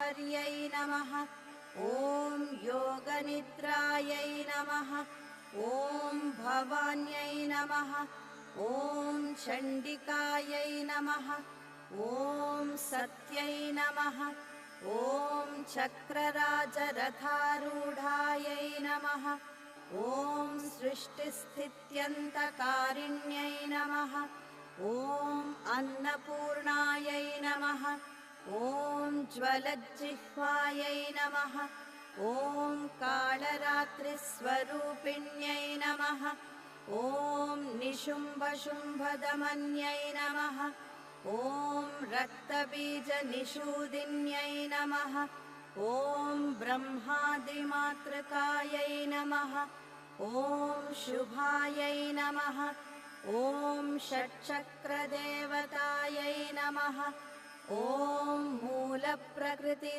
हर्यै नमः। ॐ योगनिद्रायै नमः। ॐ भवान्यै नमः। ॐ चण्डिकायै नमः। ॐ सत्यै नमः। ॐ चक्रराजरथारूढायै नमः। ॐ सृष्टिस्थित्यन्तकारिण्यै नमः। ॐ अन्नपूर्णायै नमः। ॐ ज्वलज्जिह्वायै नमः। ॐ कालरात्रिस्वरूपिण्यै नमः। ॐ निशुम्भशुम्भदमन्यै नमः। ॐ रक्तबीजनिषूदिन्यै नमः। ॐ ब्रह्मादिमातृकायै नमः। ॐ शुभायै नमः। ॐ षट्चक्रदेवतायै नमः। ॐ मूलप्रकृति